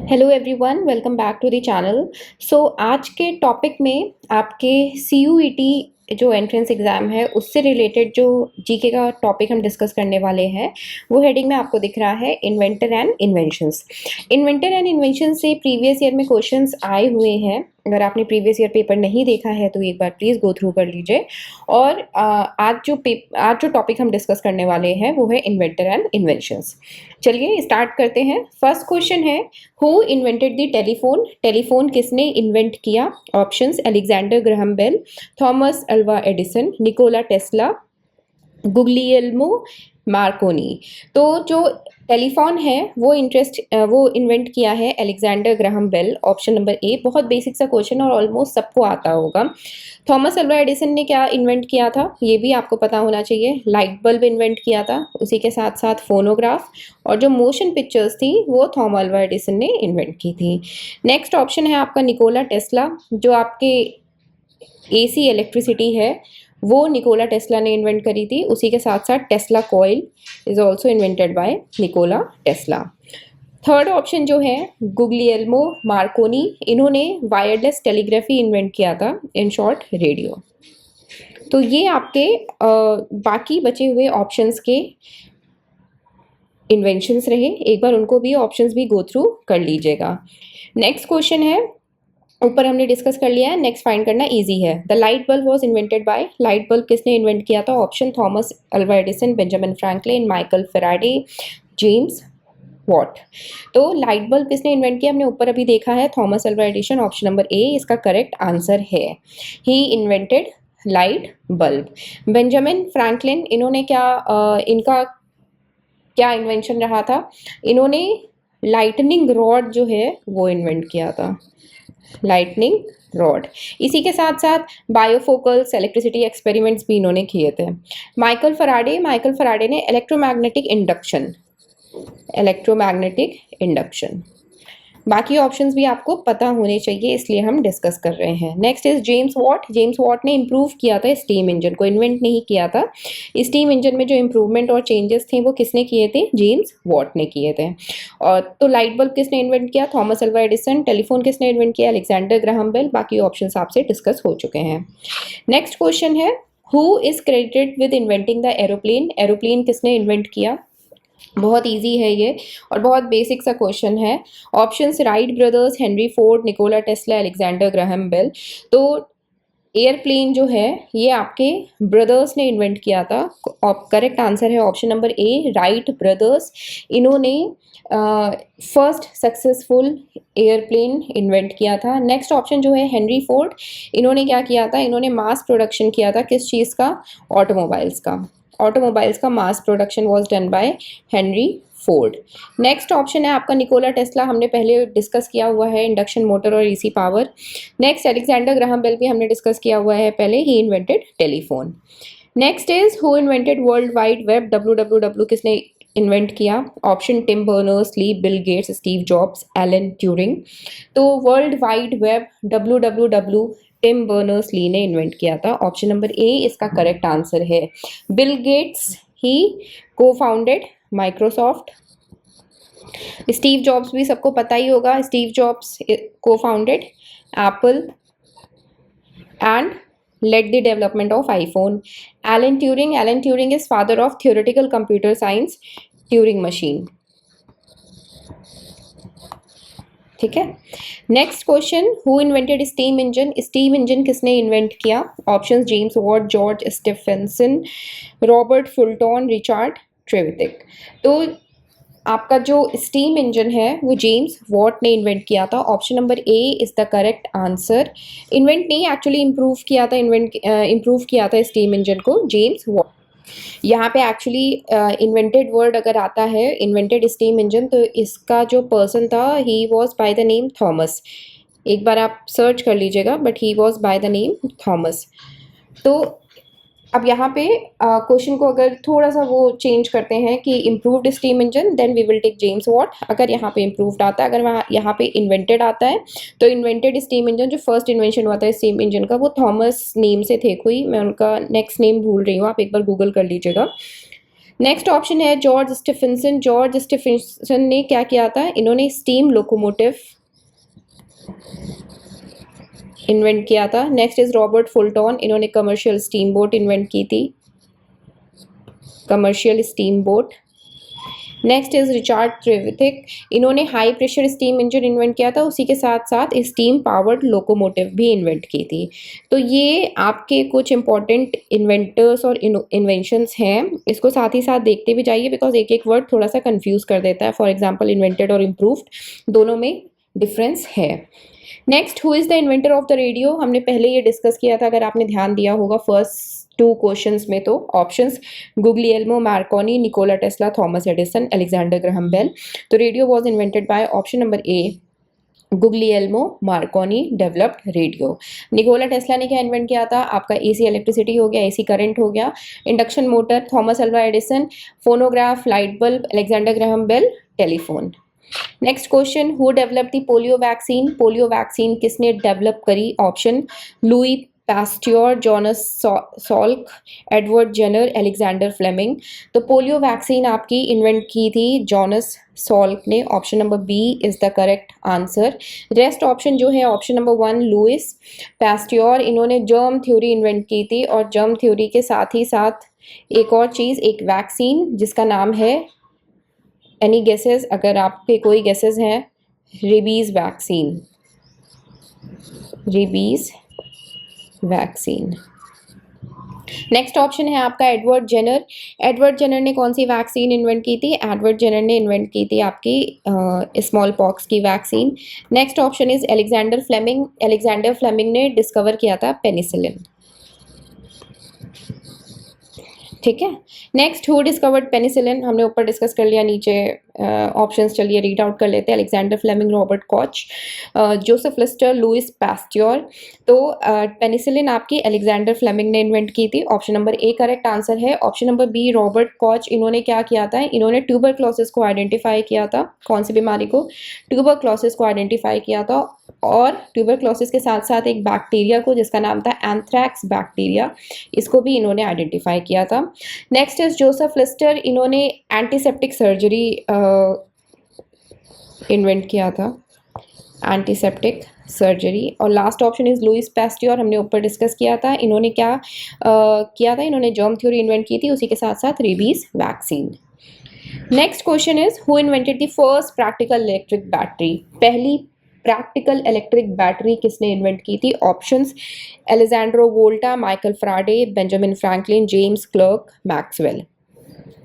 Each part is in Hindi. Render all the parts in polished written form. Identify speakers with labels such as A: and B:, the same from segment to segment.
A: Hello everyone, welcome back to the channel. आज के टॉपिक में आपके सीयूईटी जो एंट्रेंस एग्ज़ाम है उससे रिलेटेड जो जीके का टॉपिक हम डिस्कस करने वाले हैं वो हेडिंग में आपको दिख रहा है inventor and inventions. Inventor and invention से प्रीवियस ईयर में क्वेश्चंस आए हुए हैं। अगर आपने प्रीवियस ईयर पेपर नहीं देखा है तो एक बार प्लीज़ गो थ्रू कर लीजिए। और आज जो टॉपिक हम डिस्कस करने वाले हैं वो है इन्वेंटर एंड इन्वेंशंस। चलिए स्टार्ट करते हैं। फर्स्ट क्वेश्चन है, who invented the telephone? Telephone किसने इन्वेंट किया? Options: Alexander Graham Bell, Thomas Alva Edison, Nikola Tesla, Guglielmo Marconi. तो जो टेलीफोन है वो इन्वेंट किया है Alexander Graham Bell, option number A. बहुत बेसिक सा क्वेश्चन और ऑलमोस्ट सबको आता होगा। थॉमस अल्वा एडिसन ने क्या इन्वेंट किया था ये भी आपको पता होना चाहिए। लाइट बल्ब इन्वेंट किया था, उसी के साथ साथ फोनोग्राफ और जो मोशन पिक्चर्स थी वो थॉमस अल्वा एडिसन ने इन्वेंट की थी। नेक्स्ट ऑप्शन है आपका निकोला टेस्ला, जो आपके एसी इलेक्ट्रिसिटी है वो निकोला टेस्ला ने इन्वेंट करी थी। उसी के साथ साथ Tesla coil is also invented by Nikola Tesla. Third option जो है गुग्लियल्मो मार्कोनी, इन्होंने वायरलेस टेलीग्राफी इन्वेंट किया था, इन शॉर्ट रेडियो। तो ये आपके बाकी बचे हुए ऑप्शंस के इन्वेंशंस रहे। एक बार उनको भी ऑप्शंस भी गो थ्रू कर लीजिएगा। नेक्स्ट क्वेश्चन है, ऊपर हमने डिस्कस कर लिया है, नेक्स्ट फाइंड करना इजी है। The light bulb was invented by, light bulb किसने इन्वेंट किया था? Option: Thomas Alva Edison, Benjamin Franklin, Michael Faraday, James Watt. तो लाइट बल्ब किसने इन्वेंट किया? हमने ऊपर अभी देखा है, Thomas Alva Edison, option number A इसका करेक्ट आंसर है। He invented light bulb. Benjamin Franklin, इन्होंने इनका क्या इन्वेंशन रहा था? इन्होंने लाइटनिंग रॉड जो है वो इन्वेंट किया था, लाइटनिंग रॉड। इसी के साथ साथ बायोफोकल्स, इलेक्ट्रिसिटी एक्सपेरिमेंट्स भी इन्होंने किए थे। माइकल फराडे ने इलेक्ट्रोमैग्नेटिक इंडक्शन। बाकी ऑप्शंस भी आपको पता होने चाहिए, इसलिए हम डिस्कस कर रहे हैं। Next is James what. James Watt ने इम्प्रूव किया था स्टीम इंजन को, इन्वेंट नहीं किया था। स्टीम इंजन में जो इम्प्रूवमेंट और चेंजेस थे वो किसने किए थे? जेम्स वॉट ने किए थे। और तो लाइट बल्ब किसने इन्वेंट किया? Thomas Alva Edison. टेलीफोन किसने इन्वेंट किया? Alexander Graham Bell. बाकी ऑप्शंस आपसे डिस्कस हो चुके हैं। नेक्स्ट क्वेश्चन है, who is credited with inventing the aeroplane? Aeroplane किसने इन्वेंट किया? बहुत इजी है ये और बहुत बेसिक सा क्वेश्चन है। Options: Wright brothers, Henry Ford, Nikola Tesla, Alexander Graham Bell. तो एयरप्लेन जो है ये आपके ब्रदर्स ने इन्वेंट किया था। करेक्ट आंसर है option number A, Wright brothers. इन्होंने फर्स्ट सक्सेसफुल एयरप्लेन इन्वेंट किया था। नेक्स्ट ऑप्शन जो है हेनरी फोर्ड, इन्होंने क्या किया था? इन्होंने मास प्रोडक्शन किया था, किस चीज़ का? ऑटोमोबाइल्स का mass production was done by Henry Ford. Next option है आपका निकोला टेस्ला, हमने पहले डिस्कस किया हुआ है, इंडक्शन मोटर और AC power. Next Alexander Graham Bell भी हमने डिस्कस किया हुआ है पहले, he invented telephone. Next is who invented world wide web? WWW किसने इन्वेंट किया? Option: Tim Berners Lee, Bill Gates, Steve Jobs, Alan Turing. तो world wide web WWW Tim Berners Lee ने इन्वेंट किया था, ऑप्शन नंबर ए इसका करेक्ट आंसर है। बिल गेट्स ही को फाउंडेड माइक्रोसॉफ्ट। स्टीव जॉब्स भी सबको पता ही होगा, Steve Jobs cofounded Apple and led the development of iPhone. Alan Turing is father of theoretical computer science, Turing machine. ठीक है। Next question, who invented steam engine? Steam engine किसने इन्वेंट किया? Options: James Watt, George Stephenson, Robert Fulton, Richard Trevithick. तो आपका जो स्टीम इंजन है वो जेम्स वॉट ने इन्वेंट किया था, option number A is the correct answer. Invent नहीं, एक्चुअली इम्प्रूव किया था स्टीम इंजन को जेम्स वॉट। यहाँ पे एक्चुअली इन्वेंटेड वर्ड अगर आता है, इन्वेंटेड स्टीम इंजन, तो इसका जो पर्सन था he was by the name Thomas. एक बार आप सर्च कर लीजिएगा, but he was by the name Thomas. तो अब यहाँ पे क्वेश्चन को अगर थोड़ा सा वो चेंज करते हैं कि improved steam engine, then we will take James Watt. अगर यहाँ पे इम्प्रूव्ड आता है, अगर वहाँ यहाँ पे इन्वेंटेड आता है, तो इन्वेंटेड स्टीम इंजन जो फर्स्ट इन्वेंशन हुआ था स्टीम इंजन का वो थॉमस नेम से थे कोई, मैं उनका नेक्स्ट नेम भूल रही हूँ, आप एक बार गूगल कर लीजिएगा। नेक्स्ट ऑप्शन है जॉर्ज स्टीफेंसन। जॉर्ज स्टीफेंसन ने क्या किया था, इन्होंने स्टीम लोकोमोटिव इन्वेंट किया था। नेक्स्ट इज रॉबर्ट फुलटॉन, इन्होंने कमर्शियल स्टीम बोट इन्वेंट की थी, commercial steam boat. Next is Richard Trevithick, इन्होंने high pressure steam engine invent किया था, उसी के साथ साथ स्टीम पावर्ड लोकोमोटिव भी इन्वेंट की थी। तो ये आपके कुछ इंपॉर्टेंट इन्वेंटर्स और इन्वेंशंस हैं, इसको साथ ही साथ देखते भी जाइए बिकॉज एक एक वर्ड थोड़ा सा कंफ्यूज कर देता है। फॉर एग्जाम्पल इन्वेंटेड और इम्प्रूव्ड दोनों में डिफरेंस है। Next, who is the inventor of the radio, हमने पहले ये डिस्कस किया था, अगर आपने ध्यान दिया होगा फर्स्ट 2 क्वेश्चंस में। तो options Guglielmo Marconi, Nikola Tesla, Thomas Edison, Alexander Graham Bell. तो radio was invented by option number A Guglielmo Marconi developed radio. Nikola Tesla ने क्या इन्वेंट किया था, आपका एसी इलेक्ट्रिसिटी हो गया, एसी करंट हो गया। Induction motor Thomas Alva Edison, phonograph, light bulb Alexander Graham Bell, telephone. Next question, who develop the polio vaccine, polio vaccine किसने डेवलप करी, option Louis Pasteur, Jonas Salk, Edward Jenner, Alexander Fleming. तो पोलियो वैक्सीन आपकी इन्वेंट की थी जॉनस सॉल्क ने, option number B is the correct answer. Rest option जो है ऑप्शन नंबर 1 लुइस पास्ट्योर, इन्होंने जर्म थ्योरी इन्वेंट की थी, और जर्म थ्योरी के साथ ही साथ एक और चीज़, एक वैक्सीन जिसका नाम है, एनी गेसेस, अगर आपके कोई गेसेस हैं, rabies vaccine, rabies vaccine. Next option है आपका एडवर्ड जेनर। एडवर्ड जेनर ने कौन सी वैक्सीन इन्वेंट की थी, एडवर्ड जेनर ने इन्वेंट की थी आपकी स्मॉल पॉक्स की vaccine. Next option is Alexander Fleming. Alexander Fleming ने डिस्कवर किया था पेनिसिलिन। ठीक है। नेक्स्ट, हु डिस्कवर्ड पेनिसिलिन, हमने ऊपर डिस्कस कर लिया, नीचे ऑप्शंस चलिए रीड आउट कर लेते हैं। Alexander Fleming, Robert Koch, Joseph Lister, Louis Pasteur. तो पेनिसिलिन आपकी अलेक्जेंडर फ्लेमिंग ने इन्वेंट की थी, option number A correct answer है। Option number B Robert Koch, इन्होंने क्या किया था, इन्होंने ट्यूबरक्लोसिस को आइडेंटिफाई किया था, कौन सी बीमारी को, ट्यूबरक्लोसिस को आइडेंटिफाई किया था, और ट्यूबरक्लोसिस के साथ साथ एक बैक्टीरिया को जिसका नाम था एंथ्रैक्स बैक्टीरिया, इसको भी इन्होंने आइडेंटिफाई किया था। नेक्स्ट इज जोसेफ लिस्टर, इन्होंने एंटीसेप्टिक सर्जरी इन्वेंट किया था, एंटीसेप्टिक सर्जरी। और लास्ट ऑप्शन इज लुइस पास्ट्योर, हमने ऊपर डिस्कस किया था, इन्होंने क्या किया था, इन्होंने जर्म थ्योरी इन्वेंट की थी, उसी के साथ साथ rabies vaccine. Next question is who invented the first practical electric battery, पहली प्रैक्टिकल इलेक्ट्रिक बैटरी किसने इन्वेंट की थी, options Alessandro Volta, Michael Faraday, Benjamin Franklin, James Clerk, Maxwell.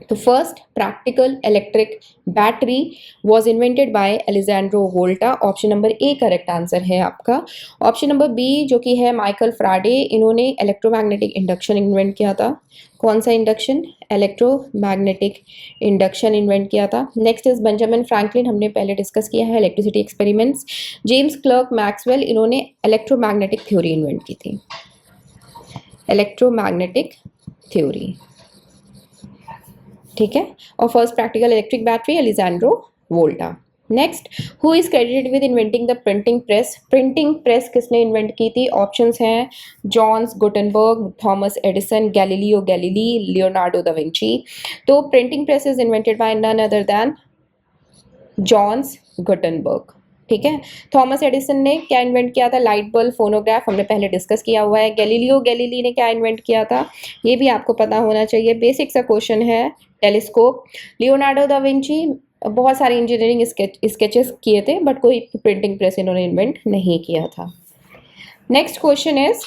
A: तो first practical electric battery was invented by Alessandro Volta, option number A correct answer है आपका। ऑप्शन नंबर बी जो कि है माइकल फ्राडे, इन्होंने इलेक्ट्रोमैग्नेटिक इंडक्शन इन्वेंट किया था, कौन सा इंडक्शन, इलेक्ट्रोमैग्नेटिक इंडक्शन इन्वेंट किया था। नेक्स्ट इज बेंजामिन फ्रैंकलिन, हमने पहले डिस्कस किया है, electricity experiments. James Clerk, Maxwell, इन्होंने इलेक्ट्रोमैग्नेटिक थ्योरी इन्वेंट की थी, इलेक्ट्रोमैग्नेटिक थ्योरी। ठीक है। और first practical electric battery Alessandro Volta. Next, who is credited with inventing the printing press, printing press किसने इन्वेंट की थी, ऑप्शंस हैं Johannes Gutenberg, Thomas Edison, Galileo Galilei, Leonardo da Vinci. तो printing press is invented by none other than Johannes Gutenberg. ठीक है। थॉमस एडिसन ने क्या इन्वेंट किया था, लाइट बल्ब, फोनोग्राफ, हमने पहले डिस्कस किया हुआ है। गैलीलियो गैलीली ने क्या इन्वेंट किया था, ये भी आपको पता होना चाहिए, बेसिक सा क्वेश्चन है, टेलीस्कोप। लियोनार्डो दा विंची बहुत सारे इंजीनियरिंग स्केचेस किए थे, बट कोई प्रिंटिंग प्रेस इन्होंने इन्वेंट नहीं किया था। Next question is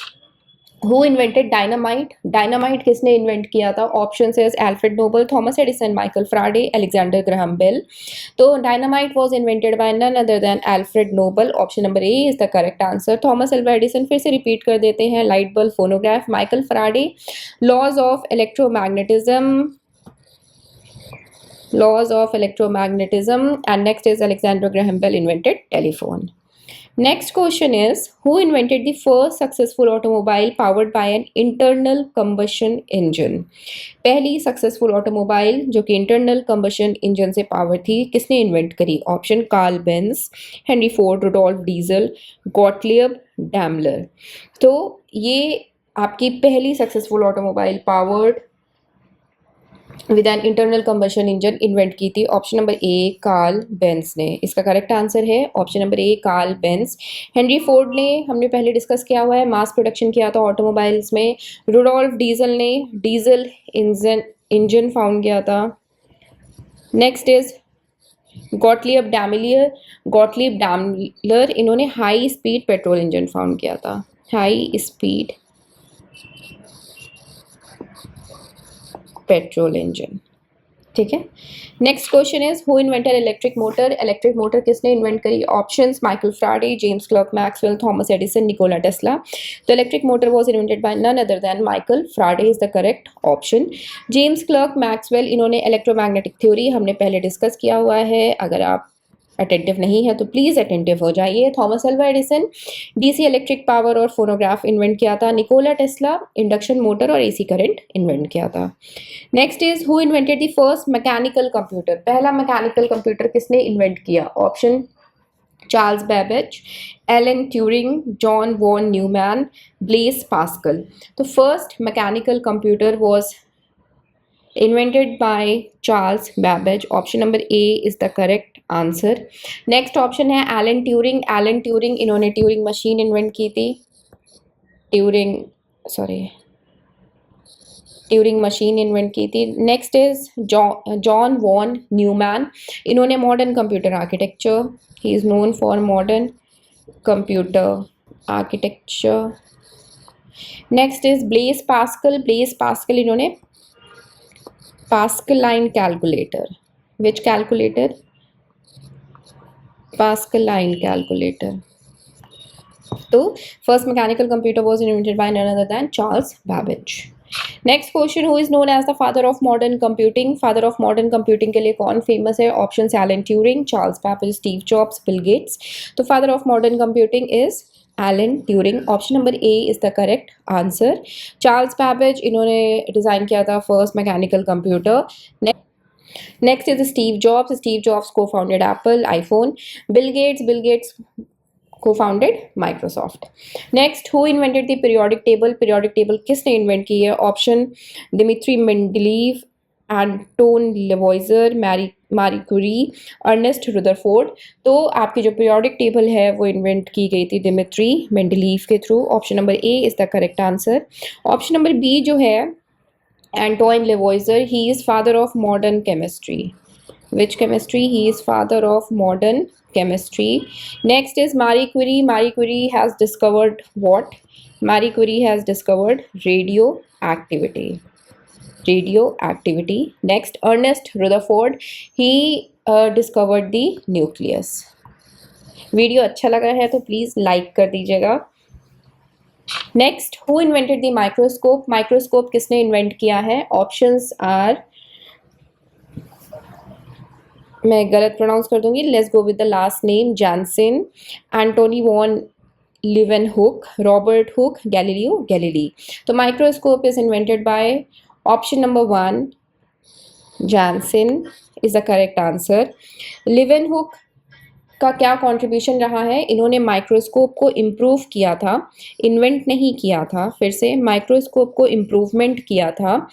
A: who invented dynamite, dynamite किसने इन्वेंट किया था, option is Alfred Nobel, Thomas Edison, Michael Faraday, Alexander Graham Bell. तो dynamite was invented by none other than Alfred Nobel, option number A is the correct answer. Thomas Alva Edison, फिर से रिपीट कर देते हैं, light bulb, phonograph, Michael Faraday, laws of electromagnetism, laws of electromagnetism, and next is Alexander Graham Bell invented telephone. Next question is who invented the first successful automobile powered by an internal combustion engine, पहली सक्सेसफुल ऑटोमोबाइल जो कि इंटरनल कंबशन इंजन से पावर थी किसने इन्वेंट करी, option Karl Benz, Henry Ford, Rudolf Diesel, Gottlieb Daimler. तो ये आपकी पहली successful automobile powered with an internal combustion engine invent की थी? Option number A Karl Benz ने। इसका करेक्ट आंसर है option number A Karl Benz. Henry Ford ने हमने पहले डिस्कस किया हुआ है, मास प्रोडक्शन किया था ऑटोमोबाइल्स में। रुडोल्फ डीजल ने डीजल इंजन इंजन फाउंड किया था। Next is Gottlieb Daimler. Gottlieb Daimler इन्होंने high speed petrol engine found किया था। हाई स्पीड पेट्रोल इंजन, ठीक है। Next question is who invented electric motor? Electric motor किसने इन्वेंट करी? Options Michael Faraday, James Clerk Maxwell, Thomas Edison, Nikola Tesla. तो electric motor was invented by none other than Michael Faraday is the correct option. James Clerk Maxwell इन्होंने इलेक्ट्रोमैग्नेटिक थ्योरी हमने पहले डिस्कस किया हुआ है, अगर आप अटेंटिव नहीं है तो प्लीज़ अटेंटिव हो जाइए। Thomas Alva Edison DC electric power और फोनोग्राफ इन्वेंट किया था। निकोला टेस्ला इंडक्शन मोटर और एसी करंट इन्वेंट किया था। Next is who invented the first mechanical computer? पहला मैकेनिकल कंप्यूटर किसने इन्वेंट किया? Option Charles Babbage, Alan Turing, John von Neumann, Blaise Pascal. तो first mechanical computer was invented by Charles Babbage. Option number A is the correct answer. Next option है एलन ट्यूरिंग। एलन ट्यूरिंग इन्होंने ट्यूरिंग मशीन इन्वेंट की थी। ट्यूरिंग मशीन इन्वेंट की थी। Next is John von Neumann, इन्होंने modern computer architecture, he is known for modern computer architecture. Next is Blaise Pascal. Blaise Pascal इन्होंने Pascaline calculator. Which calculator? Pascaline calculator. So, first mechanical computer was invented by none other than Charles Babbage. Next question, who is known as the father of modern computing? Father of modern computing के लिए कौन famous है? Options Alan Turing, Charles Babbage, Steve Jobs, Bill Gates. तो father of modern computing is Alan Turing. Option number A is the correct answer. Charles Babbage इन्होंने डिज़ाइन किया था first mechanical computer. Next is Steve Jobs. Steve Jobs cofounded Apple, iPhone. Bill Gates को founded Microsoft. Next who invented the periodic table? Periodic table किसने इन्वेंट की है? Option Dmitri Mendeleev, Antoine Lavoisier, Marie Curie, Ernest Rutherford. तो आपकी जो पीरियोडिक टेबल है वो इन्वेंट की गई थी दिमित्री मेंडलीव के through. Option number A is the correct answer. Option number B जो है Antoine Lavoisier, he is father of modern chemistry. Which chemistry? He is father of modern chemistry. Next is Marie Curie. Marie Curie has discovered what? Marie Curie has discovered radioactivity. Next, Ernest Rutherford, he discovered the nucleus. Video अच्छा लगा है तो प्लीज़ लाइक कर दीजिएगा। Next, who invented the microscope? Microscope किसने इन्वेंट किया है? ऑप्शंस आर, मैं गलत प्रोनाउंस कर दूंगी, let's go with the last name, Janssen, Antonie van Leeuwenhoek, Robert Hooke, Galileo Galilei. तो microscope is invented by option number 1 Janssen is the correct answer. Leeuwenhoek का क्या कंट्रीब्यूशन रहा है? इन्होंने माइक्रोस्कोप को इम्प्रूव किया था, इन्वेंट नहीं किया था, फिर से माइक्रोस्कोप को इम्प्रूवमेंट किया था।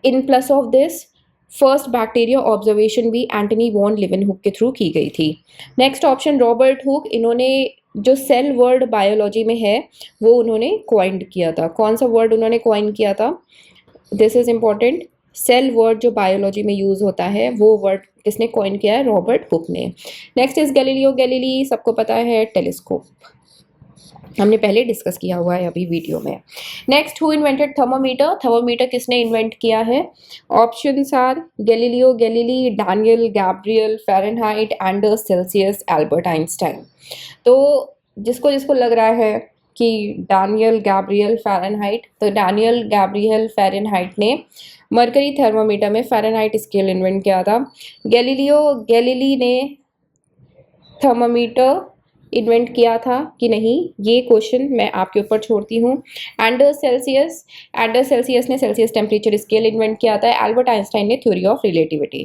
A: In plus of this first bacteria observation भी एंटनी वॉन लीवेनहुक के थ्रू की गई थी। नेक्स्ट ऑप्शन रॉबर्ट हुक, इन्होंने जो सेल वर्ड बायोलॉजी में है वो उन्होंने कॉइंड किया था। कौन सा वर्ड उन्होंने कॉइन किया था? This is important. Cell word जो बायोलॉजी में यूज़ होता है वो वर्ड किसने कॉइन किया है? रॉबर्ट हुक ने। नेक्स्ट इज गैलीलियो गैलीली, सबको पता है टेलीस्कोप, हमने पहले डिस्कस किया हुआ है अभी वीडियो में। Next, who invented thermometer? Thermometer किसने इन्वेंट किया है? Options are Galileo Galilei, Daniel Gabriel, Fahrenheit, Anders Celsius, Albert Einstein. तो जिसको जिसको लग रहा है कि डैनियल गैब्रियल फ़ारेनहाइट, तो डैनियल गैब्रियल फ़ारेनहाइट ने मरकरी थर्मोमीटर में फ़ारेनहाइट स्केल इन्वेंट किया था। गैलीलियो गैलीली ने थर्मोमीटर इन्वेंट किया था कि नहीं, ये क्वेश्चन मैं आपके ऊपर छोड़ती हूँ। एंडर्स सेल्सियस ने सेल्सियस टेम्परेचर स्केल इन्वेंट किया था। एल्बर्ट आइंस्टाइन ने theory of relativity,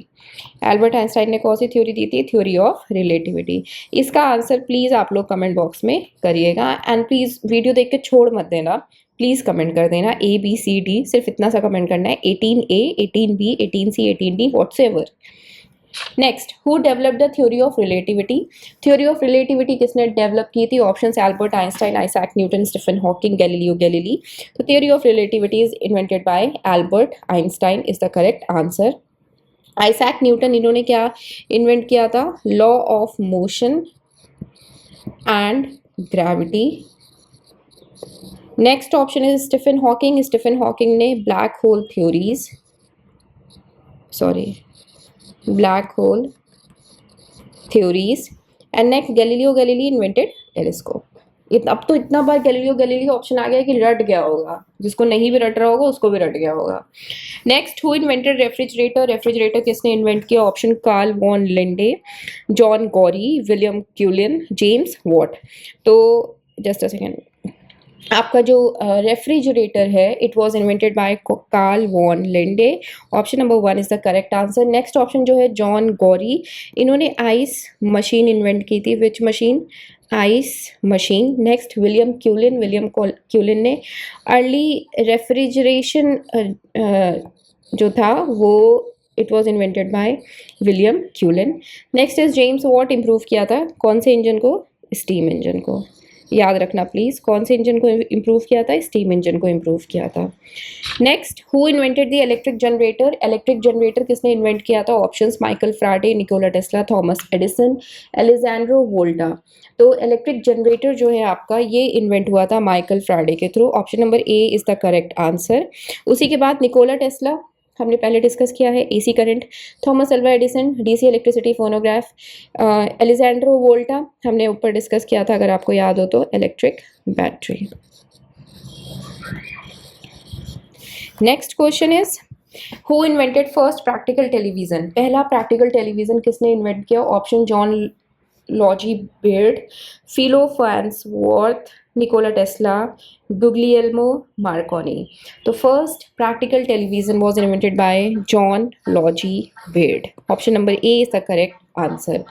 A: Albert Einstein ने कौन सी थ्योरी दी थी? Theory of relativity. इसका आंसर प्लीज़ आप लोग कमेंट बॉक्स में करिएगा, एंड प्लीज़ वीडियो देख के छोड़ मत देना, प्लीज़ कमेंट कर देना ABCD, सिर्फ इतना सा कमेंट करना है, 18A 18B 18C 18D whatsoever. Next, who develop the theory of relativity? Theory of relativity किसने डेवलप की थी? Options Albert Einstein, Isaac Newton, Stephen Hawking, Galileo Galilei. तो theory of relativity is invented by Albert Einstein is the correct answer. Isaac Newton, इन्होंने क्या इन्वेंट किया था? Law of motion and gravity. Next option is Stephen Hawking, Stephen Hawking ने black hole theories, black hole theories. And next, Galileo Galilei invented telescope. अब तो इतना बार गैलीलियो गैलीली ऑप्शन आ गया कि रट गया होगा, जिसको नहीं भी रट रहा होगा उसको भी रट गया होगा। Next, who invented refrigerator? Refrigerator किसने इन्वेंट किया? Option Carl von Linde, John Gorrie, William Cullen, James Watt. तो जस्ट अ सेकेंड, आपका जो रेफ्रिजरेटर है it was invented by Carl von Linde. Option number 1 is the correct answer. Next option जो है जॉन गॉरी, इन्होंने आइस मशीन इन्वेंट की थी। Which machine? Ice machine. Next, William Cullen ने अर्ली रेफ्रिजरेशन जो था वो it was invented by William Cullen. Next is James Watt, improve किया था कौन से इंजन को? स्टीम इंजन को। याद रखना प्लीज़, कौन से इंजन को इम्प्रूव किया था? स्टीम इंजन को इम्प्रूव किया था। Next, who invented the electric generator? Electric generator किसने इन्वेंट किया था? Options Michael Faraday, Nikola Tesla, Thomas Edison, Alessandro Volta. तो इलेक्ट्रिक जनरेटर जो है आपका ये इन्वेंट हुआ था माइकल फ्राडे के through. Option number A is the correct answer. उसी के बाद निकोला टेस्ला हमने पहले डिस्कस किया है, AC current. Thomas Alva Edison, DC electricity phonograph. Alessandro Volta हमने ऊपर डिस्कस किया था अगर आपको याद हो तो, electric battery. Next question is, who invented first practical television? पहला प्रैक्टिकल टेलीविजन किसने इन्वेंट किया? Option John Logie Baird, Philo Farnsworth, Nikola Tesla, Guglielmo Marconi. तो first practical television was invented by John Logie Baird. Option number A is the correct answer.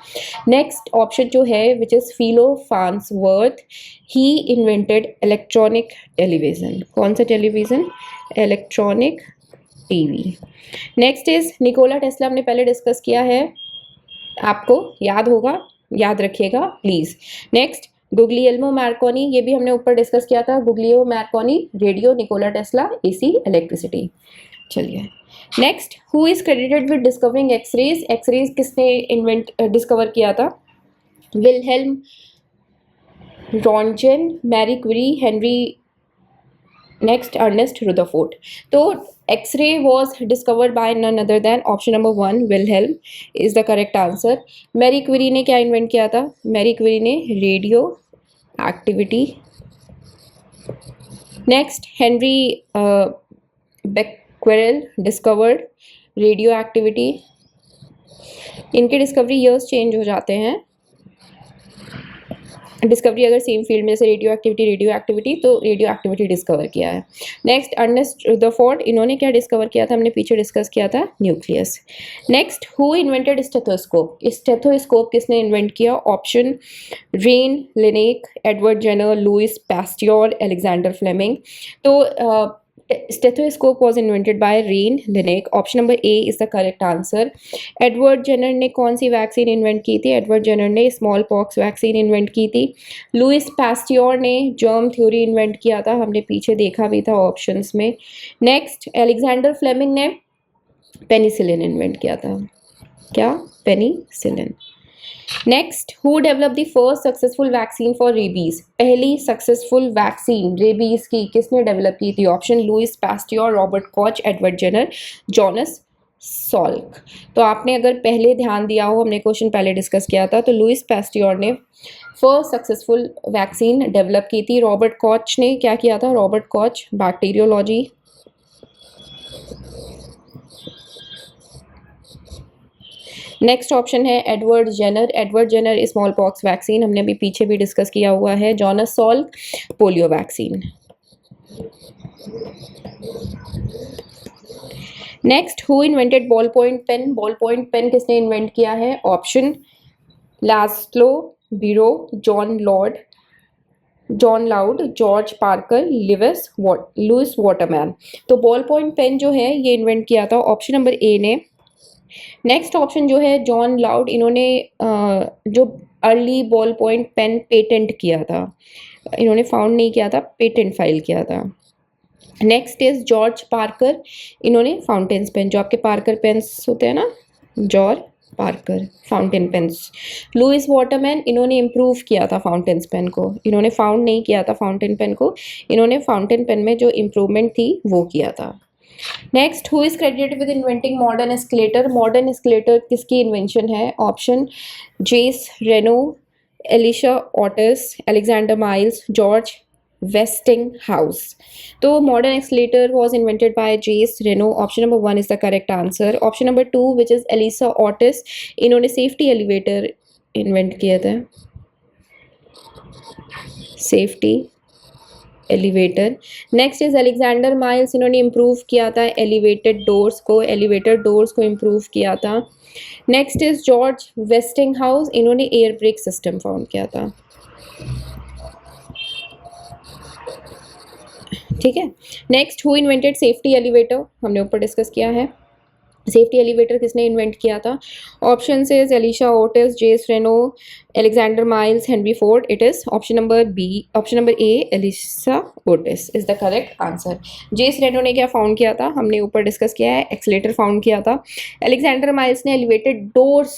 A: Next option जो है which is Philo Farnsworth, he invented electronic television. कौन सा television? Electronic TV. Next is Nikola Tesla, हमने पहले डिस्कस किया है, आपको याद होगा, याद रखिएगा प्लीज। नेक्स्ट, गुग्लिएल्मो मार्कोनी, ये भी हमने ऊपर डिस्कस किया था। Guglielmo Marconi radio, Nikola Tesla AC electricity. चलिए next, who is credited with discovering X-rays? X-rays किसने डिस्कवर किया था? Wilhelm Röntgen, Marie Curie, Henri, next Ernest Rutherford. तो X-ray was discovered by none other than option number 1 Wilhelm is the correct answer. Marie Curie ने क्या इन्वेंट किया था? मैरी क्यूरी ने radioactivity. Next, Henri Becquerel discovered radioactivity. इनके डिस्कवरी ईयर्स चेंज हो जाते हैं, डिस्कवरी अगर सेम फील्ड में, जैसे रेडियो एक्टिविटी तो रेडियो एक्टिविटी डिस्कवर किया है। नेक्स्ट, अर्नेस्ट रुदरफोर्ड, इन्होंने क्या डिस्कवर किया था? हमने पीछे डिस्कस किया था, nucleus. Next, who invented stethoscope? Stethoscope किसने इन्वेंट किया? Option René Laennec, Edward Jenner, Louis Pasteur, Alexander Fleming. तो stethoscope was invented by René Laennec. Option number A is the correct answer. Edward Jenner ने कौन सी वैक्सीन इन्वेंट की थी? एडवर्ड जेनर ने स्मॉल पॉक्स वैक्सीन इन्वेंट की थी। लुइस पास्टियोर ने जर्म थ्योरी इन्वेंट किया था, हमने पीछे देखा भी था ऑप्शंस में। नेक्स्ट, अलेक्जेंडर फ्लेमिंग ने पेनिसिलिन इन्वेंट किया था। क्या? Penicillin. Next, who develop the first successful vaccine for rabies? पहली सक्सेसफुल वैक्सीन रेबीज की किसने डेवलप की थी? Option Louis Pasteur, Robert Koch, Edward Jenner, Jonas Salk. तो आपने अगर पहले ध्यान दिया हो, हमने क्वेश्चन पहले डिस्कस किया था, तो लुइस पास्टियोर ने फर्स्ट सक्सेसफुल वैक्सीन डेवलप की थी। रॉबर्ट कॉच ने क्या किया था? Robert Koch bacteriology. Next option है Edward Jenner. Edward Jenner smallpox vaccine, हमने अभी पीछे भी डिस्कस किया हुआ है। Jonas Salk polio vaccine. Next, who invented ballpoint pen. Ballpoint pen किसने इन्वेंट किया है? Option Laszlo Biro, John Loud, George Parker, Lewis Waterman. तो बॉल पॉइंट पेन जो है ये इन्वेंट किया था ऑप्शन नंबर ए ने। नेक्स्ट ऑप्शन जो है जॉन लाउड, इन्होंने जो early ballpoint pen patent किया था, इन्होंने फाउंड नहीं किया था, पेटेंट फाइल किया था। नेक्स्ट इज जॉर्ज पार्कर, इन्होंने फाउंटेन्स पेन, जो आपके पार्कर पेन्स होते हैं ना, George Parker fountain pens. Louis Waterman, इन्होंने इम्प्रूव किया था फाउंटेन्स पेन को, इन्होंने फाउंड नहीं किया था फाउंटेन पेन को, इन्होंने फाउंटेन पेन में जो इम्प्रूवमेंट थी वो किया था। Next, who is credited with inventing modern escalator. Modern escalator किसकी इन्वेंशन है? Option Jesse Reno, Elisha Otis, Alexander Miles, George Westinghouse. तो modern escalator was invented by Jesse Reno. Option number 1 is the correct answer. Option number 2 which is Elisha Otis, इन्होंने सेफ्टी एलिवेटर इन्वेंट किया था, safety elevator. Next is Alexander Miles, इन्होंने इम्प्रूव किया था एलिवेटेड डोर्स को, एलिवेटर डोर्स को इम्प्रूव किया था। नेक्स्ट इज जॉर्ज वेस्टिंगहाउस, इन्होंने एयर ब्रेक सिस्टम फाउंड किया था। ठीक है। Next, who invented safety elevator, हमने ऊपर डिस्कस किया है। सेफ्टी एलिवेटर किसने इन्वेंट किया था? ऑप्शन से Elisha Otis, Jess Reno, Alexander Miles, Henry Ford. It is option number B, option number A, Elisha Otis is the correct answer. Jess Reno ने क्या फाउंड किया था? हमने ऊपर डिस्कस किया है, एक्सीलेटर फाउंड किया था। अलेक्जेंडर माइल्स ने एलिवेटेड डोर्स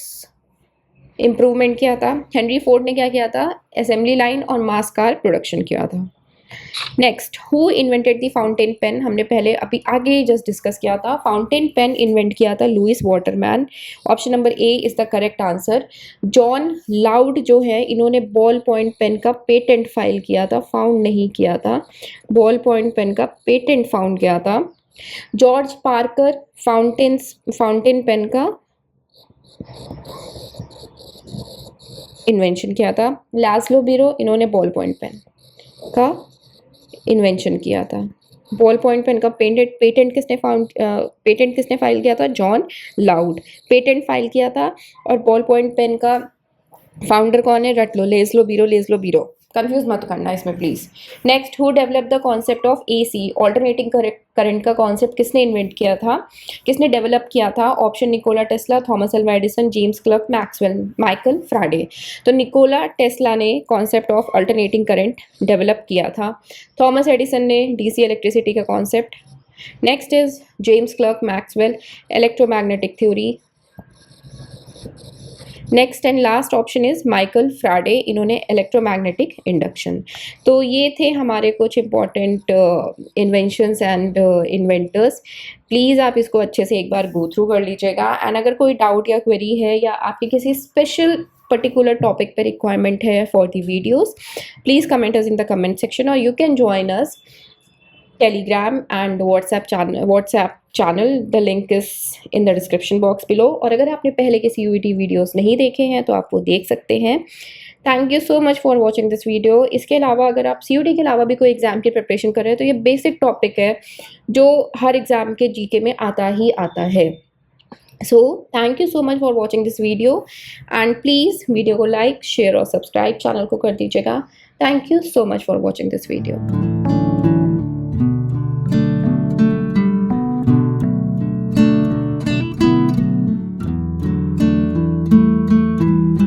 A: इंप्रूवमेंट किया था। हेनरी फोर्ड ने क्या किया था? असेंबली लाइन और मास कार प्रोडक्शन किया था। Next, who invented the fountain pen, हमने पहले अभी आगे जस्ट डिस्कस किया था। फाउंटेन पेन इन्वेंट किया था Louis Waterman. Option number A is the correct answer. John Loud जो है, इन्होंने बॉल पॉइंट पेन का पेटेंट फाइल किया था, फाउंड नहीं किया था। बॉल पॉइंट पेन का पेटेंट फाउंड किया था। जॉर्ज पार्कर फाउंटेन पेन का इन्वेंशन किया था। लास्लो बीरो, इन्होंने बॉल पॉइंट पेन का इन्वेंशन किया था। बॉल पॉइंट पेन का पेटेंट किसने फाइल किया था? जॉन लाउड पेटेंट फाइल किया था। और बॉल पॉइंट पेन का फाउंडर कौन है? रट लो, लेस्लो बीरो। कंफ्यूज मत करना इसमें please. Next, who develop the concept of AC, alternating current का कॉन्सेप्ट किसने इन्वेंट किया था, किसने डेवलप किया था? Option Nicola Tesla, Thomas Alva Edison, James Clerk, Maxwell, Michael फ्राडे। तो निकोला टेस्ला ने concept of alternating current develop किया था। थॉमस एडिसन ने डीसी इलेक्ट्रिसिटी का concept. Next is James Clerk Maxwell, electromagnetic theory. Next and last option is Michael फ्राडे, इन्होंने इलेक्ट्रोमैग्नेटिक इंडक्शन। तो ये थे हमारे कुछ important inventions and inventors. Please आप इसको अच्छे से एक बार गो थ्रू कर लीजिएगा। एंड अगर कोई डाउट या क्वेरी है या आपकी किसी स्पेशल पर्टिकुलर टॉपिक पर रिक्वायरमेंट है for the videos, please comment us in the comment section और you can join us Telegram and WhatsApp channel. The link is in the description box below. और अगर आपने पहले के CUET वीडियोस नहीं देखे हैं तो आप वो देख सकते हैं। Thank you so much for watching this video. इसके अलावा अगर आप CUET के अलावा भी कोई एग्जाम की प्रिपरेशन कर रहे हैं तो ये बेसिक टॉपिक है जो हर एग्जाम के GK में आता ही आता है। So thank you so much for watching this video and please video को लाइक, शेयर और सब्सक्राइब चैनल को कर दीजिएगा। Thank you so much for watching this video.